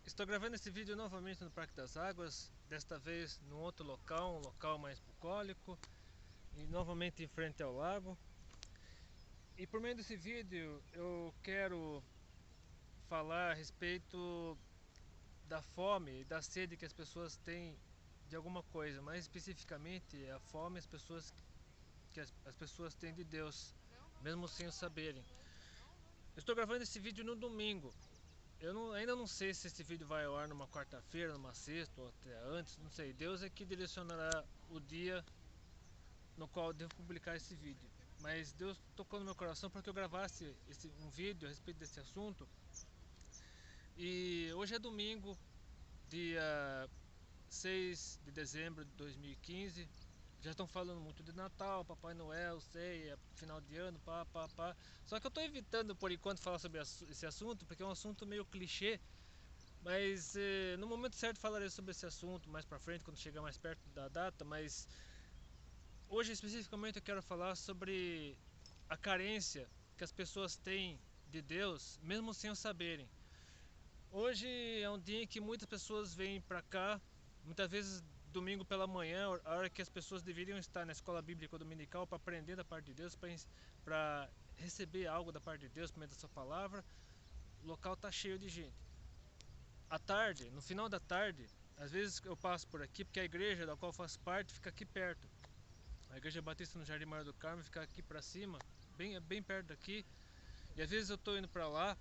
Estou gravando esse vídeo novamente no Parque das Águas, desta vez num outro local, um local mais bucólico e novamente em frente ao lago. E por meio desse vídeo eu quero falar a respeito da fome e da sede que as pessoas têm de alguma coisa, mais especificamente a fome as pessoas têm de Deus, mesmo sem o saberem. Eu estou gravando esse vídeo no domingo. Ainda não sei se esse vídeo vai ao ar numa quarta-feira, numa sexta ou até antes, não sei. Deus é que direcionará o dia no qual eu devo publicar esse vídeo. Mas Deus tocou no meu coração para que eu gravasse um vídeo a respeito desse assunto. E hoje é domingo, dia 6 de dezembro de 2015. Já estão falando muito de Natal, Papai Noel, ceia, final de ano, pá, pá, pá. Só que eu estou evitando por enquanto falar sobre esse assunto, porque é um assunto meio clichê. Mas no momento certo falarei sobre esse assunto mais pra frente, quando chegar mais perto da data. Mas hoje especificamente eu quero falar sobre a carência que as pessoas têm de Deus, mesmo sem o saberem. Hoje é um dia em que muitas pessoas vêm pra cá, muitas vezes domingo pela manhã, a hora que as pessoas deveriam estar na escola bíblica dominical para aprender da parte de Deus, para receber algo da parte de Deus, por meio da sua palavra. O local está cheio de gente. À tarde, no final da tarde, às vezes eu passo por aqui porque a igreja da qual eu faço parte fica aqui perto. A igreja Batista no Jardim Maior do Carmo fica aqui pra cima, bem perto daqui. E às vezes eu tô indo pra lá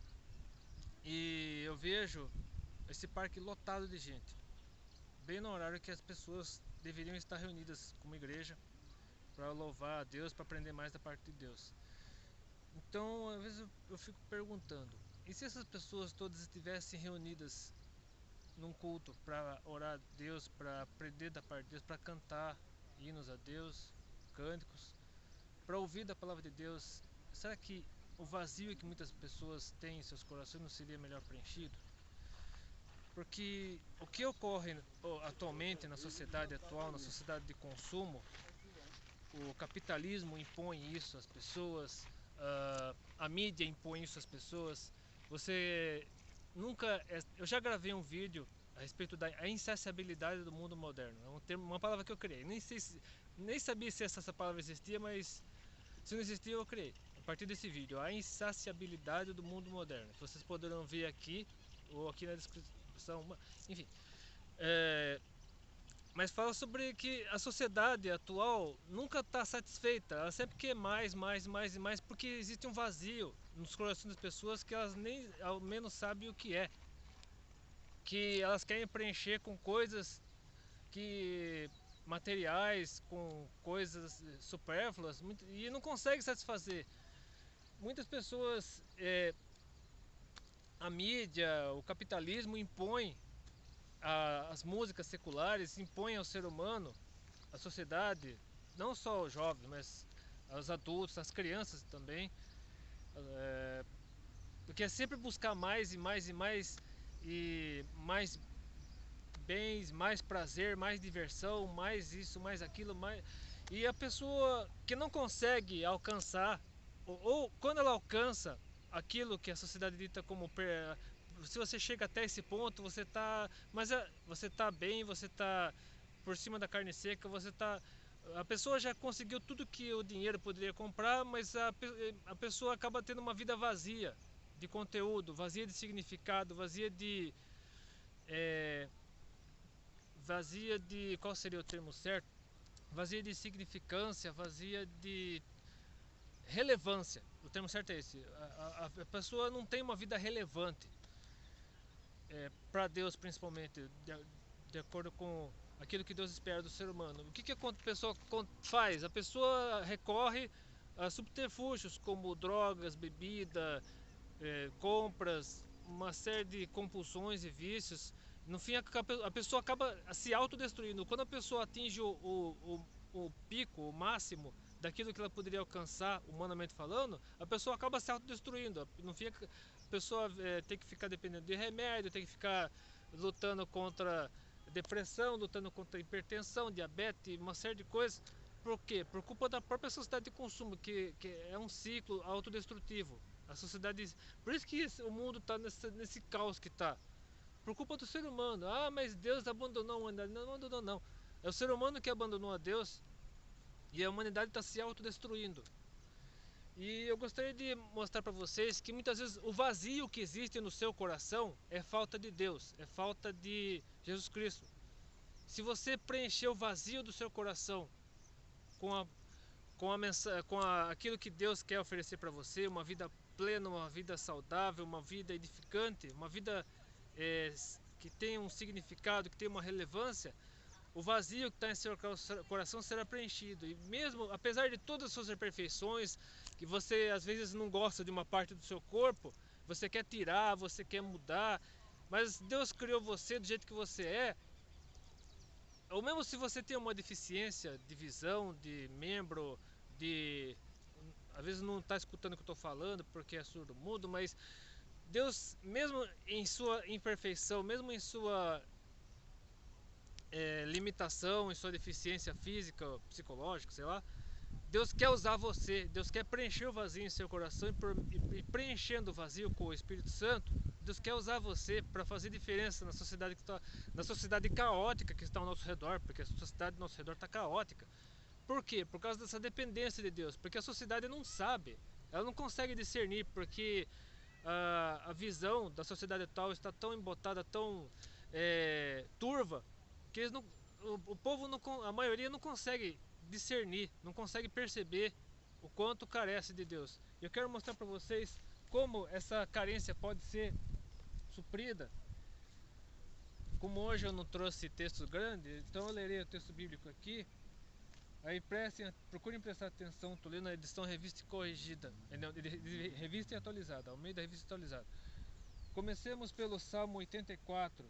e eu vejo esse parque lotado de gente, bem no horário que as pessoas deveriam estar reunidas como igreja para louvar a Deus, para aprender mais da parte de Deus. Então, às vezes eu fico perguntando, e se essas pessoas todas estivessem reunidas num culto para orar a Deus, para aprender da parte de Deus, para cantar hinos a Deus, cânticos, para ouvir da palavra de Deus, será que o vazio que muitas pessoas têm em seus corações não seria melhor preenchido? Porque o que ocorre atualmente na sociedade atual, na sociedade de consumo, o capitalismo impõe isso às pessoas, a mídia impõe isso às pessoas. Você nunca. Eu já gravei um vídeo a respeito da insaciabilidade do mundo moderno. É um termo, uma palavra que eu criei. Nem sabia se essa palavra existia, mas se não existia eu criei. A partir desse vídeo, a insaciabilidade do mundo moderno. Vocês poderão ver aqui ou aqui na descrição. Enfim. É, mas fala sobre que a sociedade atual nunca está satisfeita, ela sempre quer mais, mais, mais e mais, porque existe um vazio nos corações das pessoas que elas nem ao menos sabem o que é. Que elas querem preencher com coisas que materiais, com coisas supérfluas e não conseguem satisfazer. Muitas pessoas, a mídia, o capitalismo impõe as músicas seculares, impõem ao ser humano, à sociedade, não só os jovens, mas aos adultos, às crianças também, porque é sempre buscar mais e mais e mais e mais bens, mais prazer, mais diversão, mais isso, mais aquilo, mais. E a pessoa que não consegue alcançar, ou quando ela alcança aquilo que a sociedade dita como se você chega até esse ponto, você tá, mas você tá bem, você tá por cima da carne seca, você tá, a pessoa já conseguiu tudo que o dinheiro poderia comprar, mas a pessoa acaba tendo uma vida vazia de conteúdo, vazia de significado, é, vazia de, qual seria o termo certo? Vazia de significância, vazia de relevância. O termo certo é esse. A pessoa não tem uma vida relevante, para Deus principalmente, de acordo com aquilo que Deus espera do ser humano. O que a pessoa faz? A pessoa recorre a subterfúgios como drogas, bebida, compras, uma série de compulsões e vícios. No fim, a pessoa acaba se autodestruindo. Quando a pessoa atinge o pico, o máximo daquilo que ela poderia alcançar, humanamente falando, a pessoa acaba se autodestruindo. No fim, a pessoa tem que ficar dependendo de remédio, tem que ficar lutando contra depressão, lutando contra hipertensão, diabetes, uma série de coisas. Por quê? Por culpa da própria sociedade de consumo, que é um ciclo autodestrutivo. A sociedade. Por isso que o mundo está nesse caos que está. por culpa do ser humano. Ah, mas Deus abandonou a humanidade. Não, não abandonou não. É o ser humano que abandonou a Deus e a humanidade está se autodestruindo. E eu gostaria de mostrar para vocês que muitas vezes o vazio que existe no seu coração é falta de Deus, é falta de Jesus Cristo. Se você preencher o vazio do seu coração com aquilo que Deus quer oferecer para você, uma vida plena, uma vida saudável, uma vida edificante, uma vida que tenha um significado, que tenha uma relevância, o vazio que está em seu coração será preenchido. E mesmo, apesar de todas as suas imperfeições, que você às vezes não gosta de uma parte do seu corpo, você quer tirar, você quer mudar, mas Deus criou você do jeito que você é. Ou mesmo se você tem uma deficiência de visão, de membro, às vezes não está escutando o que eu estou falando porque é surdo mudo, mas Deus, mesmo em sua imperfeição, mesmo em sua limitação, em sua deficiência física, psicológica, sei lá, Deus quer usar você, Deus quer preencher o vazio em seu coração e preenchendo o vazio com o Espírito Santo, Deus quer usar você para fazer diferença na sociedade caótica que está ao nosso redor, porque a sociedade ao nosso redor está caótica. Por quê? Por causa dessa dependência de Deus, porque a sociedade não sabe, ela não consegue discernir, porque a visão da sociedade atual está tão embotada, tão turva, que eles não, o povo, não, a maioria não consegue discernir, não consegue perceber o quanto carece de Deus. Eu quero mostrar para vocês como essa carência pode ser suprida. Como hoje eu não trouxe textos grandes, então eu lerei o texto bíblico aqui. Aí procurem prestar atenção, estou lendo a edição revista e corrigida, revista e atualizada, ao meio da revista atualizada. Comecemos pelo Salmo 84.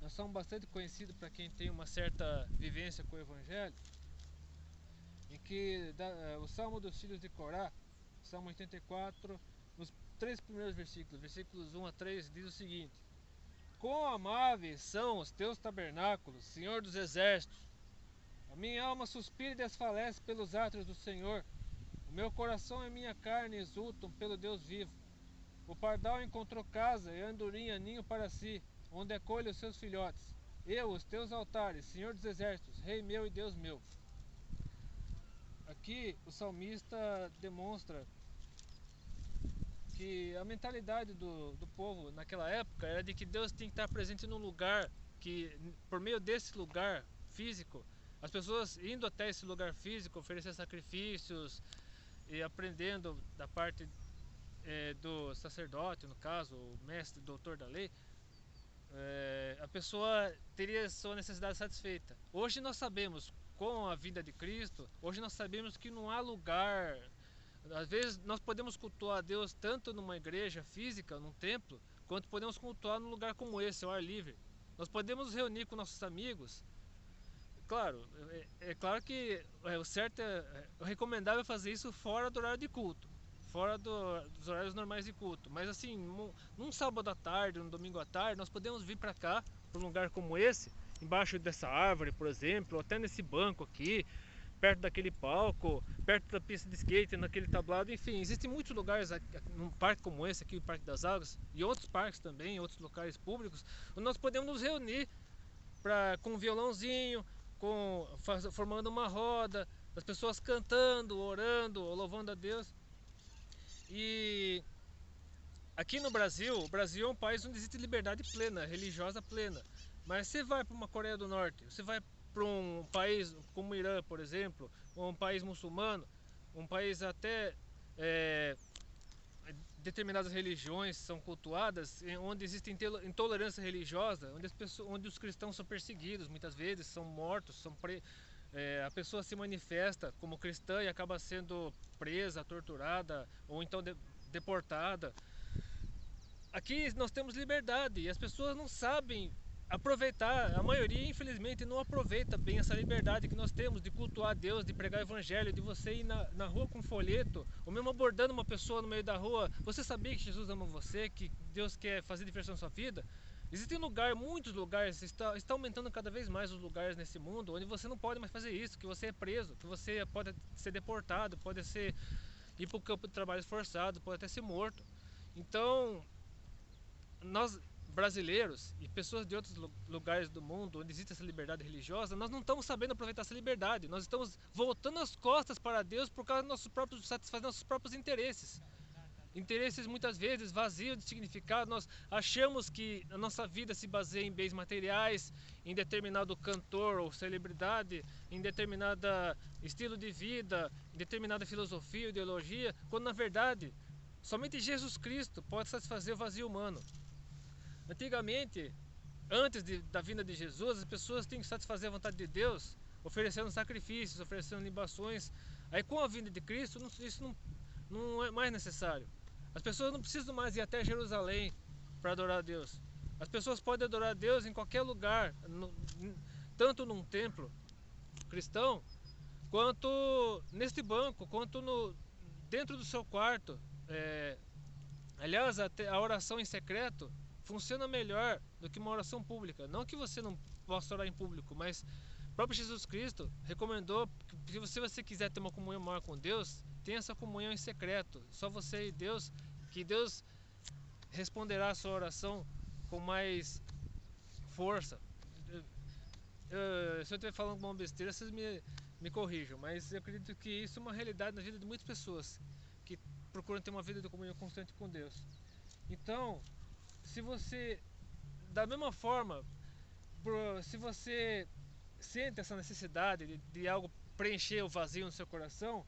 É um salmo bastante conhecido para quem tem uma certa vivência com o Evangelho, em que o Salmo dos Filhos de Corá, Salmo 84, nos 3 primeiros versículos, versículos 1 a 3, diz o seguinte: Quão amáveis são os teus tabernáculos, Senhor dos exércitos! A minha alma suspira e desfalece pelos átrios do Senhor. O meu coração e minha carne exultam pelo Deus vivo. O pardal encontrou casa e a andorinha ninho para si, onde acolhe os seus filhotes. Eu, os teus altares, Senhor dos exércitos, Rei meu e Deus meu. Aqui o salmista demonstra que a mentalidade do povo naquela época era de que Deus tem que estar presente num lugar, que por meio desse lugar físico, as pessoas indo até esse lugar físico, oferecer sacrifícios e aprendendo da parte do sacerdote, no caso, o mestre, doutor da lei, a pessoa teria sua necessidade satisfeita. Hoje nós sabemos, com a vinda de Cristo, hoje nós sabemos que não há lugar. Às vezes nós podemos cultuar a Deus tanto numa igreja física, num templo, quanto podemos cultuar num lugar como esse, ao ar livre. Nós podemos nos reunir com nossos amigos. Claro, é claro que o certo o recomendável é fazer isso fora do horário de culto, fora dos horários normais de culto. Mas assim, num sábado à tarde, num domingo à tarde, nós podemos vir para cá, para um lugar como esse, embaixo dessa árvore, por exemplo, ou até nesse banco aqui, perto daquele palco, perto da pista de skate, naquele tablado, enfim, existem muitos lugares, num parque como esse aqui, o Parque das Águas, e outros parques também, outros locais públicos, onde nós podemos nos reunir com um violãozinho, formando uma roda, as pessoas cantando, orando, louvando a Deus. E aqui no Brasil, o Brasil é um país onde existe liberdade plena, religiosa plena. Mas você vai para uma Coreia do Norte, você vai para um país como o Irã, por exemplo, ou um país muçulmano, um país até determinadas religiões são cultuadas, onde existe intolerância religiosa, onde os cristãos são perseguidos, muitas vezes são mortos, a pessoa se manifesta como cristã e acaba sendo presa, torturada ou então deportada. Aqui nós temos liberdade e as pessoas não sabem aproveitar, a maioria infelizmente não aproveita bem essa liberdade que nós temos de cultuar a Deus, de pregar o evangelho, de você ir na rua com um folheto, ou mesmo abordando uma pessoa no meio da rua. Você sabia que Jesus ama você, que Deus quer fazer diferença na sua vida? Existem muitos lugares, está aumentando cada vez mais os lugares nesse mundo, onde você não pode mais fazer isso, que você é preso, que você pode ser deportado, pode ir para o campo de trabalho forçado, pode até ser morto. Então, brasileiros e pessoas de outros lugares do mundo onde existe essa liberdade religiosa, nós não estamos sabendo aproveitar essa liberdade. Nós estamos voltando as costas para Deus por causa dos nossos próprios, satisfazer nossos próprios interesses. Interesses muitas vezes vazios de significado. Nós achamos que a nossa vida se baseia em bens materiais, em determinado cantor ou celebridade, em determinado estilo de vida, em determinada filosofia ou ideologia, quando na verdade somente Jesus Cristo pode satisfazer o vazio humano. Antigamente, antes da vinda de Jesus, as pessoas tinham que satisfazer a vontade de Deus, oferecendo sacrifícios, oferecendo libações. Aí com a vinda de Cristo, isso não é mais necessário. As pessoas não precisam mais ir até Jerusalém para adorar a Deus. As pessoas podem adorar a Deus em qualquer lugar, tanto num templo cristão, quanto neste banco, quanto dentro do seu quarto. Aliás, a oração em secreto funciona melhor do que uma oração pública. Não que você não possa orar em público, mas o próprio Jesus Cristo recomendou que se você quiser ter uma comunhão maior com Deus, tenha essa comunhão em secreto, só você e Deus, que Deus responderá a sua oração com mais força. Se eu estiver falando alguma besteira, vocês me corrijam, mas eu acredito que isso é uma realidade na vida de muitas pessoas que procuram ter uma vida de comunhão constante com Deus. Então, se você, da mesma forma, se você sente essa necessidade de algo preencher o vazio no seu coração,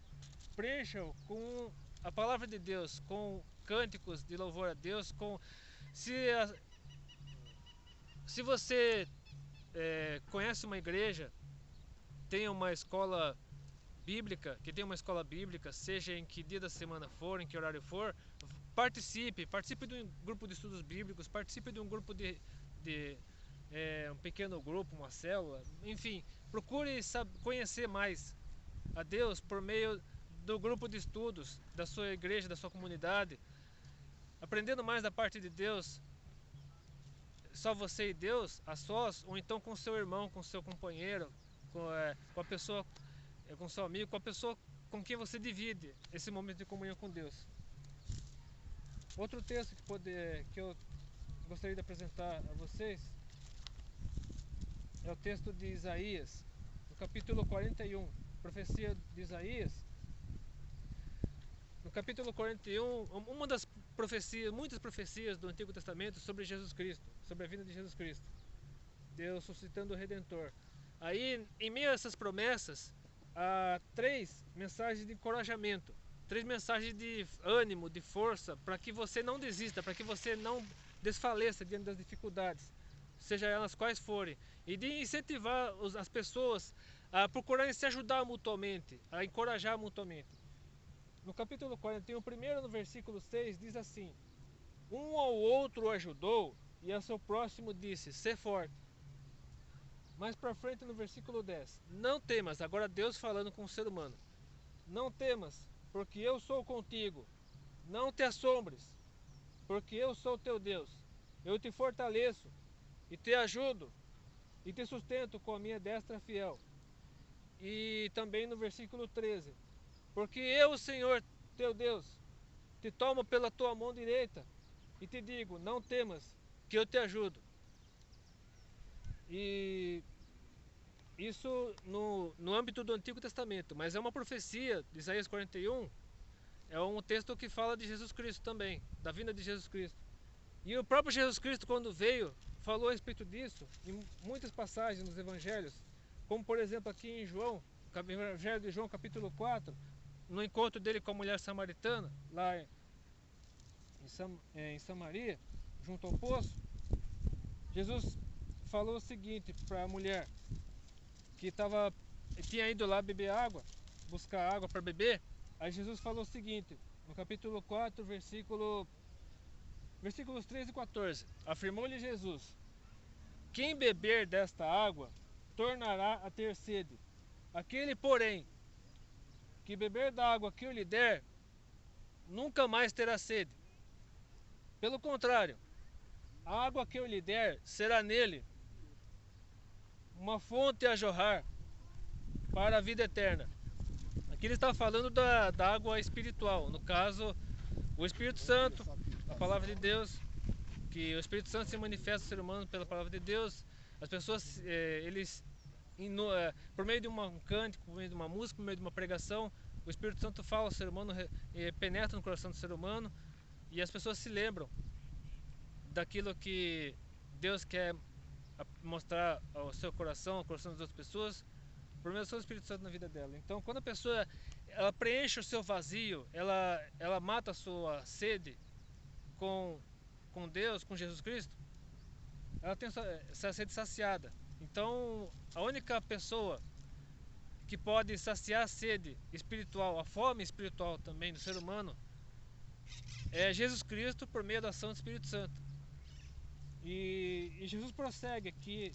preencha-o com a palavra de Deus, com cânticos de louvor a Deus, se você conhece uma igreja, tem uma escola bíblica, seja em que dia da semana for, em que horário for, participe de um grupo de estudos bíblicos, participe de um grupo um pequeno grupo, uma célula, enfim, procure conhecer mais a Deus por meio do grupo de estudos da sua igreja, da sua comunidade, aprendendo mais da parte de Deus, só você e Deus, a sós, ou então com seu irmão, com seu companheiro, com a pessoa, com seu amigo, com a pessoa com quem você divide esse momento de comunhão com Deus. Outro texto que eu gostaria de apresentar a vocês é o texto de Isaías, no capítulo 41, profecia de Isaías. No capítulo 41, uma das profecias, muitas profecias do Antigo Testamento sobre Jesus Cristo, sobre a vinda de Jesus Cristo, Deus suscitando o Redentor. Aí, em meio a essas promessas, há 3 mensagens de encorajamento, 3 mensagens de ânimo, de força, para que você não desista, para que você não desfaleça diante das dificuldades, seja elas quais forem, e de incentivar as pessoas a procurarem se ajudar mutuamente, a encorajar mutuamente. No capítulo 41, primeiro no versículo 6, diz assim: um ao outro o ajudou, e a seu próximo disse: sê forte. Mais para frente no versículo 10, não temas, agora Deus falando com o ser humano, não temas, porque eu sou contigo, não te assombres, porque eu sou teu Deus, eu te fortaleço, e te ajudo, e te sustento com a minha destra fiel. E também no versículo 13, porque eu, Senhor teu Deus, te tomo pela tua mão direita, e te digo, não temas, que eu te ajudo. E isso no âmbito do Antigo Testamento, mas é uma profecia de Isaías 41, é um texto que fala de Jesus Cristo também, da vinda de Jesus Cristo. E o próprio Jesus Cristo, quando veio, falou a respeito disso em muitas passagens nos evangelhos, como por exemplo aqui em João, Evangelho de João capítulo 4, no encontro dele com a mulher samaritana, lá em Samaria, junto ao poço, Jesus falou o seguinte para a mulher que tinha ido lá beber água, buscar água para beber. Aí Jesus falou o seguinte, no capítulo 4, versículos 13 e 14, afirmou-lhe Jesus: quem beber desta água tornará a ter sede. Aquele, porém, que beber da água que eu lhe der, nunca mais terá sede. Pelo contrário, a água que eu lhe der será nele uma fonte a jorrar para a vida eterna. Aqui ele está falando da água espiritual, no caso, o Espírito Santo, a palavra de Deus. que o Espírito Santo se manifesta ao ser humano pela palavra de Deus. As pessoas, por meio de um cântico, por meio de uma música, por meio de uma pregação, o Espírito Santo fala ao ser humano, penetra no coração do ser humano, e as pessoas se lembram daquilo que Deus quer mostrar ao seu coração, ao coração das outras pessoas, por meio do Espírito Santo na vida dela. Então, quando a pessoa ela preenche o seu vazio, ela mata a sua sede com Deus, com Jesus Cristo, ela tem essa sede saciada. Então, a única pessoa que pode saciar a sede espiritual, a fome espiritual também do ser humano, é Jesus Cristo por meio da ação do Espírito Santo. E Jesus prossegue aqui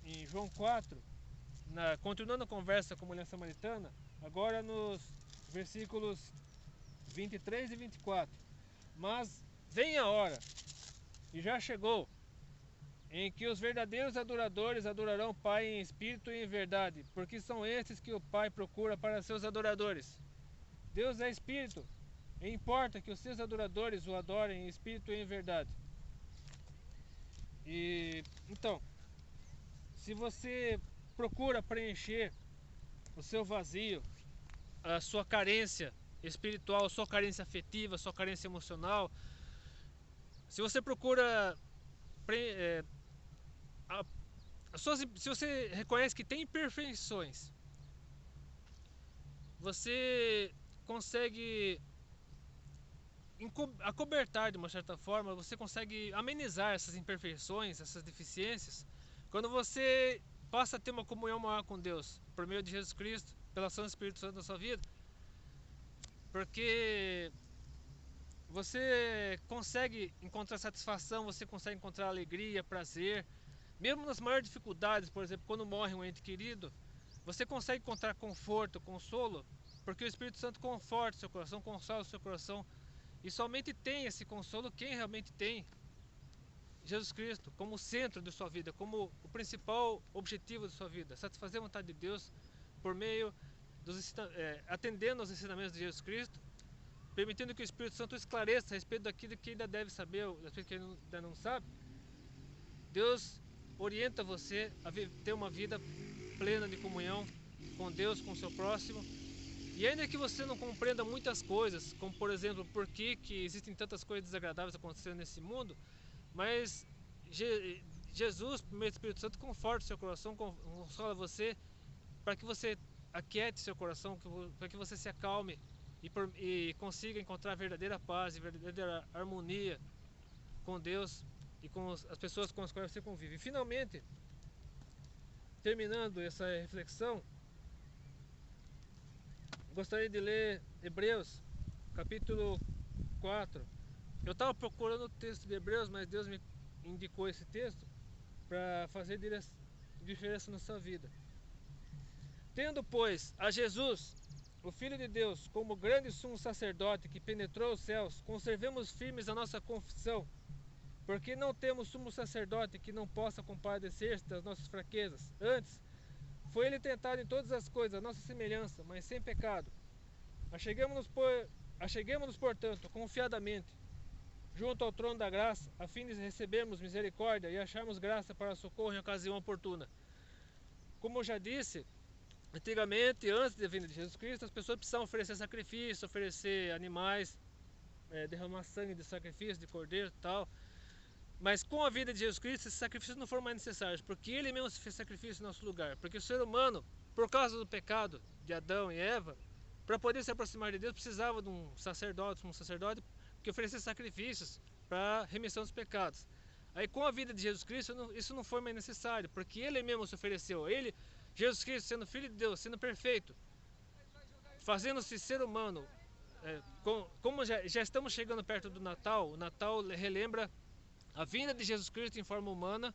em João 4, continuando a conversa com a mulher samaritana, agora nos versículos 23 e 24. Mas vem a hora, e já chegou, em que os verdadeiros adoradores adorarão o Pai em espírito e em verdade, porque são estes que o Pai procura para seus adoradores. Deus é espírito, e importa que os seus adoradores o adorem em espírito e em verdade. Então, se você procura preencher o seu vazio, a sua carência espiritual, a sua carência afetiva, a sua carência emocional, se você procura se você reconhece que tem imperfeições, você consegue acobertar de uma certa forma, você consegue amenizar essas imperfeições, essas deficiências, quando você passa a ter uma comunhão maior com Deus, por meio de Jesus Cristo, pela ação do Espírito Santo na sua vida. Porque você consegue encontrar satisfação, você consegue encontrar alegria, prazer, mesmo nas maiores dificuldades. Por exemplo, quando morre um ente querido, você consegue encontrar conforto, consolo, porque o Espírito Santo conforta o seu coração, consola o seu coração. E somente tem esse consolo quem realmente tem Jesus Cristo como centro de sua vida, como o principal objetivo de sua vida, satisfazer a vontade de Deus por meio atendendo aos ensinamentos de Jesus Cristo, permitindo que o Espírito Santo esclareça a respeito daquilo que ainda deve saber, a respeito que ainda não sabe. Deus orienta você a ter uma vida plena de comunhão com Deus, com o seu próximo. E ainda que você não compreenda muitas coisas, como por exemplo, por que existem tantas coisas desagradáveis acontecendo nesse mundo, mas Jesus, por meio do Espírito Santo, conforta o seu coração, consola você, para que você aquiete seu coração, para que você se acalme e consiga encontrar verdadeira paz e verdadeira harmonia com Deus e com as pessoas com as quais você convive. E finalmente, terminando essa reflexão, gostaria de ler Hebreus, capítulo 4. Eu estava procurando o texto de Hebreus, mas Deus me indicou esse texto para fazer diferença na sua vida. Tendo, pois, a Jesus, o Filho de Deus, como grande sumo sacerdote que penetrou os céus, conservemos firmes a nossa confissão, porque não temos sumo sacerdote que não possa compadecer-se das nossas fraquezas. Antes, foi ele tentado em todas as coisas, a nossa semelhança, mas sem pecado. Acheguemo-nos, portanto, confiadamente, junto ao trono da graça, a fim de recebermos misericórdia e acharmos graça para socorro em ocasião oportuna. Como eu já disse, antigamente, antes da vinda de Jesus Cristo, as pessoas precisavam oferecer sacrifício, oferecer animais, derramar sangue de sacrifício, de cordeiro e tal. Mas com a vida de Jesus Cristo, esses sacrifícios não foram mais necessários, porque Ele mesmo se fez sacrifício em nosso lugar. Porque o ser humano, por causa do pecado de Adão e Eva, para poder se aproximar de Deus, precisava de um sacerdote que oferecesse sacrifícios para remissão dos pecados. Aí com a vida de Jesus Cristo, isso não foi mais necessário, porque Ele mesmo se ofereceu. Ele, Jesus Cristo, sendo Filho de Deus, sendo perfeito, fazendo-se ser humano. Como já estamos chegando perto do Natal, o Natal relembra a vinda de Jesus Cristo em forma humana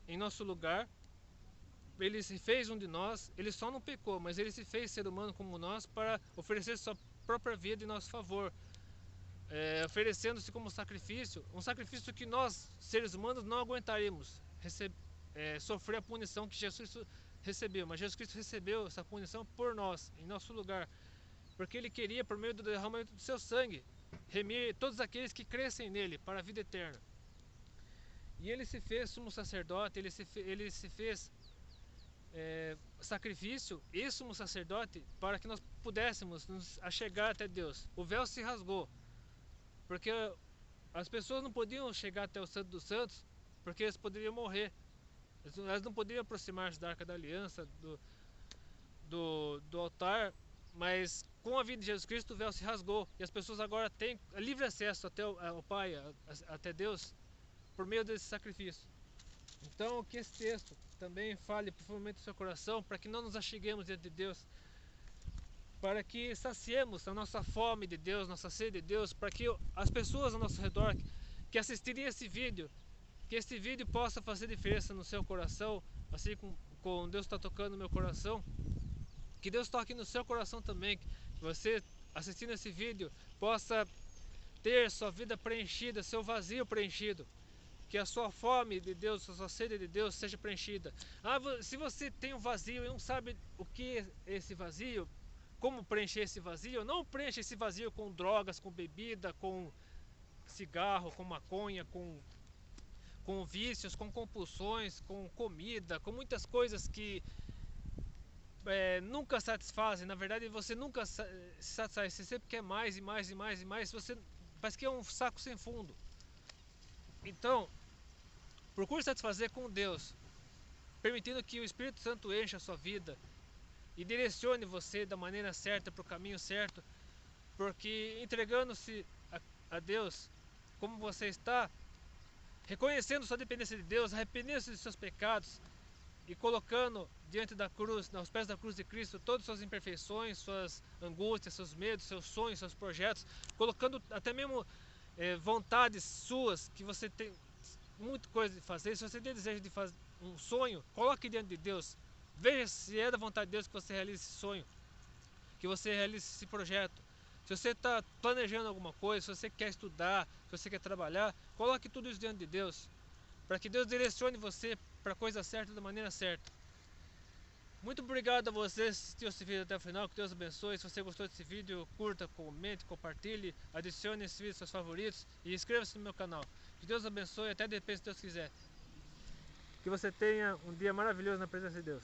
em nosso lugar. Ele se fez um de nós, ele só não pecou, mas ele se fez ser humano como nós para oferecer sua própria vida em nosso favor, oferecendo-se como sacrifício, um sacrifício que nós, seres humanos, não aguentaremos sofrer a punição que Jesus recebeu, mas Jesus Cristo recebeu essa punição por nós, em nosso lugar, porque Ele queria, por meio do derramamento do seu sangue, remir todos aqueles que crescem nele para a vida eterna. E ele se fez sumo sacerdote, ele se fez sacrifício e sumo sacerdote para que nós pudéssemos nos achegar até Deus. O véu se rasgou, porque as pessoas não podiam chegar até o Santo dos Santos, porque eles poderiam morrer. Elas não poderiam aproximar-se da Arca da Aliança, do altar, mas com a vida de Jesus Cristo o véu se rasgou e as pessoas agora têm livre acesso até ao Pai, até Deus, por meio desse sacrifício. Então que esse texto também fale profundamente no seu coração, para que não nos acheguemos diante de Deus, para que saciemos a nossa fome de Deus, nossa sede de Deus, para que as pessoas ao nosso redor que assistirem esse vídeo, que esse vídeo possa fazer diferença no seu coração, assim como Deus está tocando no meu coração, que Deus toque no seu coração também, que você assistindo esse vídeo possa ter sua vida preenchida, seu vazio preenchido, que a sua fome de Deus, a sua sede de Deus seja preenchida. Se você tem um vazio e não sabe o que é esse vazio, como preencher esse vazio, não preencha esse vazio com drogas, com bebida, com cigarro, com maconha, com vícios, com compulsões, com comida, com muitas coisas que nunca satisfazem. Na verdade você nunca se satisfaz, você sempre quer mais e mais e mais e mais, você parece que é um saco sem fundo. Então procure satisfazer com Deus, permitindo que o Espírito Santo encha a sua vida e direcione você da maneira certa, para o caminho certo, porque entregando-se a Deus como você está, reconhecendo sua dependência de Deus, arrependendo-se de seus pecados e colocando diante da cruz, aos pés da cruz de Cristo, todas as suas imperfeições, suas angústias, seus medos, seus sonhos, seus projetos, colocando até mesmo vontades suas, que você tem muita coisa de fazer. Se você tem desejo de fazer um sonho, coloque diante de Deus, veja se é da vontade de Deus que você realize esse sonho, que você realize esse projeto. Se você está planejando alguma coisa, se você quer estudar, se você quer trabalhar, coloque tudo isso diante de Deus, para que Deus direcione você para a coisa certa, da maneira certa. Muito obrigado a você que assistiu esse vídeo até o final, que Deus abençoe. Se você gostou desse vídeo, curta, comente, compartilhe, adicione esse vídeo aos seus favoritos e inscreva-se no meu canal. Que Deus abençoe, até de repente se Deus quiser. Que você tenha um dia maravilhoso na presença de Deus.